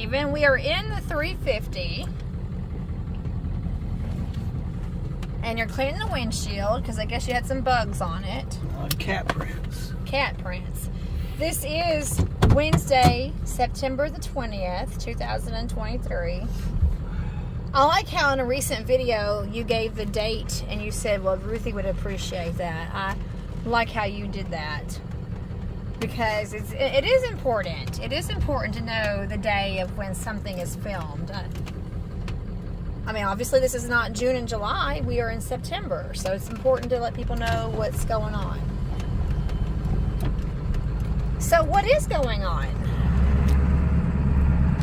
Steven. We are in the 350. And you're cleaning the windshield because I guess you had some bugs on it. Cat prints. Cat prints. This is Wednesday, September the 20th, 2023. I like how in a recent video you gave the date and you said, well, Ruthie would appreciate that. I like how you did that because it is important. It is important to know the day of when something is filmed. I mean, obviously this is not June and July. We are in September, so it's important to let people know what's going on. So what is going on?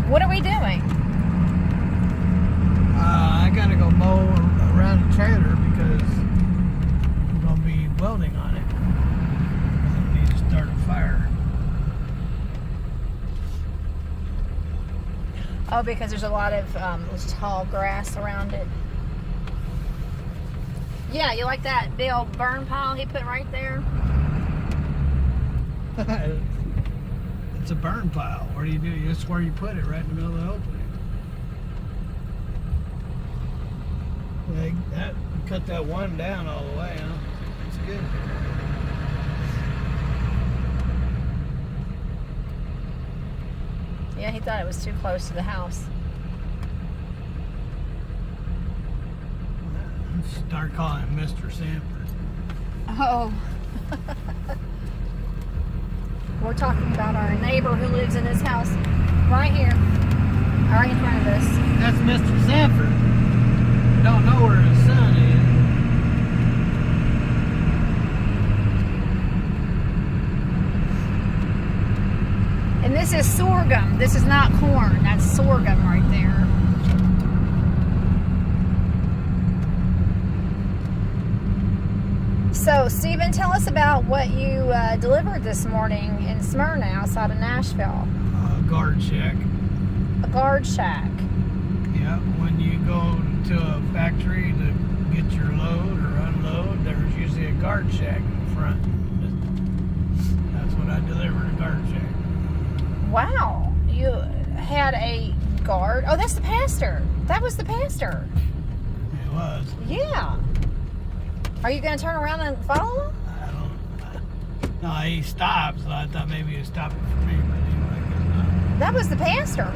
What are we doing? I gotta go mow around the trailer because I'm gonna be welding on it. I need to start a fire. Oh, because there's a lot of tall grass around it. Yeah, you like that big old burn pile he put right there? It's a burn pile. What do you do? That's where you put it, right in the middle of the opening. Like that, cut that one down all the way, huh? That's good. Yeah, he thought it was too close to the house. Start calling him Mr. Sanford. Oh. We're talking about our neighbor who lives in this house right here, right in front of us. That's Mr. Sanford. Don't know where his son is. And this is sorghum. This is not corn. That's sorghum right there. So, Steven, tell us about what you delivered this morning in Smyrna outside of Nashville. Guard shack. A guard shack. Yeah, when you go to a factory to get your load or unload, there's usually a guard shack in front. That's what I delivered, a guard shack. Wow. You had a guard. Oh, that's the pastor. That was the pastor. It was. Yeah. Are you going to turn around and follow him? I don't. No, he stopped, so I thought maybe he was stopping for me, but anyway, I guess not. That was the pastor.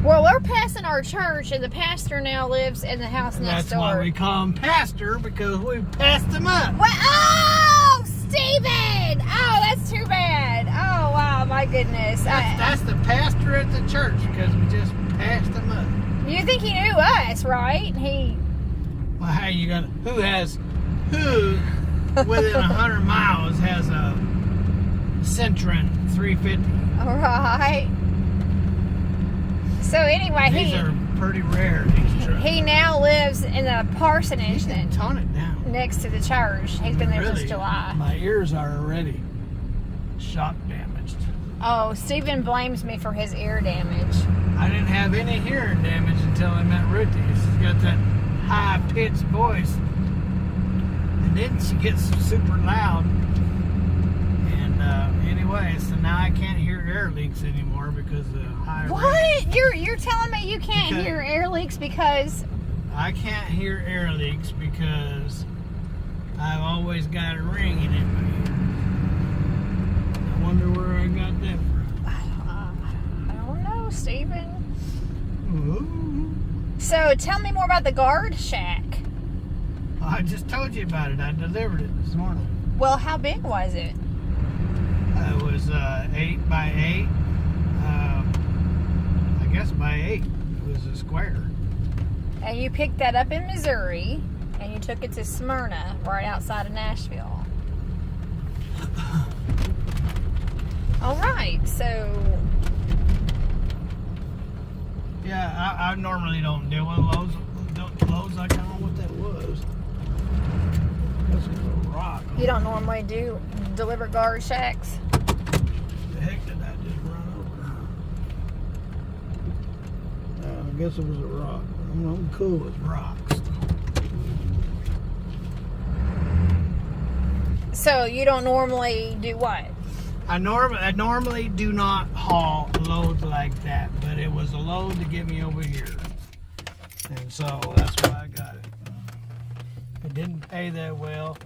Well, we're passing our church, and the pastor now lives in the house And next that's door. why we call him Pastor, because we passed him up. Well, oh, Steven! Oh, that's too bad. Oh, wow, my goodness. That's the pastor at the church, because we just passed him up. You think he knew us, right? Well, how you gonna? Who within 100 miles has a Centron 350? All right. So anyway, These are pretty rare. These trucks. he now lives in a parsonage Then tone it down. next to the church. He's been there Really, since July. my ears are already shock damaged. Oh, Steven blames me for his ear damage. I didn't have any hearing damage until I met Ruthie. She's got that high-pitched voice, and then she gets super loud. And anyway, so now I can't hear air leaks anymore because of the high rate. What? You're telling me you can't hear air leaks because... I can't hear air leaks because I've always got a ringing in my ear. I wonder where I got that from. I don't know, Steven. Ooh. So tell me more about the guard shack. I just told you about it. I delivered it this morning. Well, how big was it? It was 8 by 8. I guess by 8. It was a square. And you picked that up in Missouri, and you took it to Smyrna, right outside of Nashville. All right, so... Yeah, I normally don't deal with loads. Loads, I don't know what that was. That's a rock. You don't normally deliver guard shacks? The heck did that just run over? I guess it was a rock. I'm cool with rocks. So you don't normally do what? I normally do not haul loads like that, but it was a load to get me over here. And so that's why I got it. It didn't pay that well.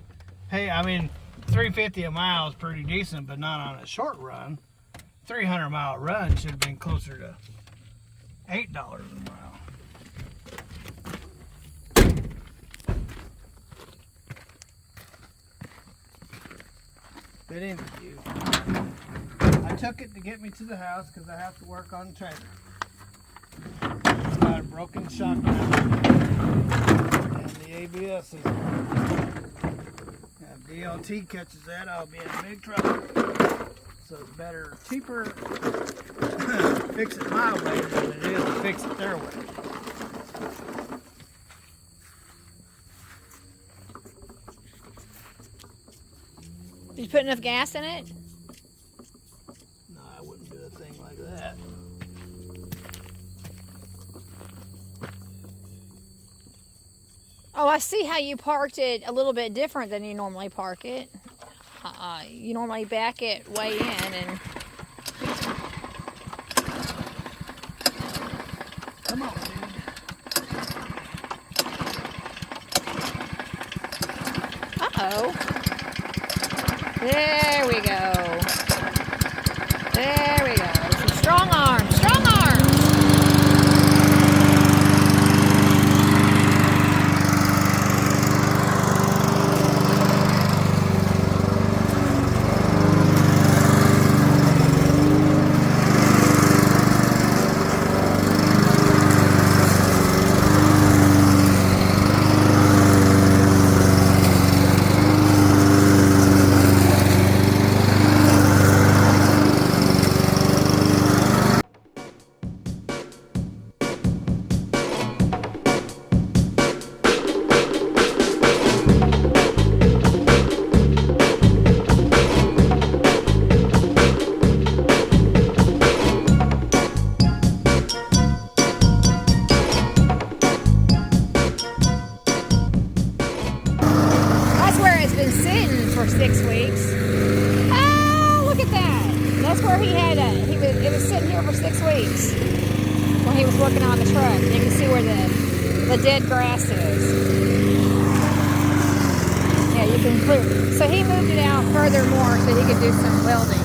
Hey, I mean, $3.50 a mile is pretty decent, but not on a short run. 300-mile run should have been closer to $8 a mile. But anyway, I took it to get me to the house because I have to work on the trailer. It's got a broken shock mount and the ABS is. If DLT catches that, I'll be in big trouble. So it's better, cheaper to fix it my way than it is to fix it their way. Did you put enough gas in it? No, I wouldn't do a thing like that. Oh, I see how you parked it a little bit different than you normally park it. You normally back it way in and... Come on, dude. Uh-oh. There we go. There we go. Some strong arms. Strong arms. For 6 weeks. Oh, look at that. That's where he had it was sitting here for 6 weeks when he was working on the truck. You can see where the dead grass is. Yeah, you can clear. So he moved it out further more so he could do some welding.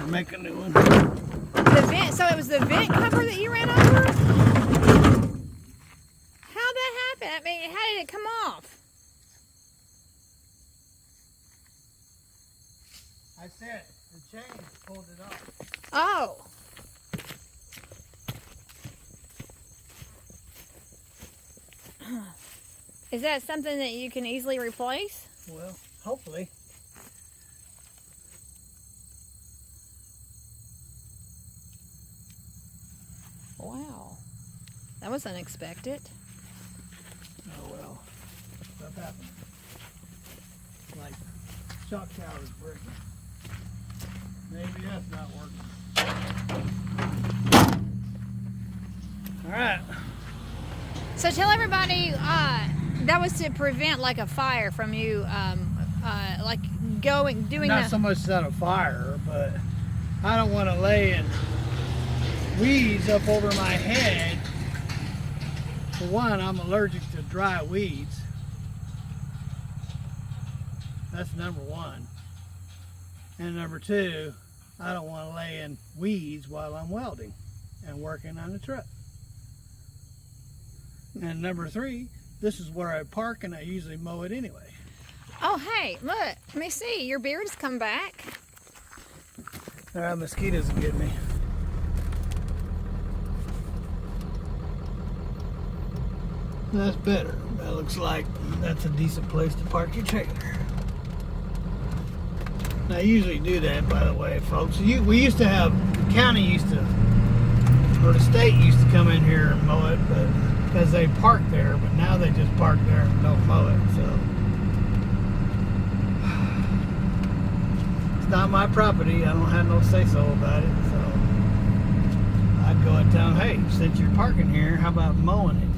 make a new one. The vent, so it was the vent cover that you ran over? How'd that happen? I mean, how did it come off? I said the chain pulled it off. Oh. Is that something that you can easily replace? Well, hopefully. Wow. That was unexpected. Oh well. Stuff happens. Like shock towers breaking. Maybe that's not working. Alright. So tell everybody that was to prevent like a fire from you like doing Not so much out of fire, but I don't want to lay in weeds up over my head. For one, I'm allergic to dry weeds. That's number one. And number two, I don't want to lay in weeds while I'm welding and working on the truck. And number three, this is where I park and I usually mow it anyway. Oh, hey, look, let me see. Your beard has come back. Mosquitoes will get me. That's better. That looks like that's a decent place to park your trailer. Now, I usually do that, by the way, folks. We used to have, the county used to, or the state used to come in here and mow it, but because they park there, but now they just park there and don't mow it, so. It's not my property. I don't have no say-so about it, so. I'd go and tell them, hey, since you're parking here, how about mowing it?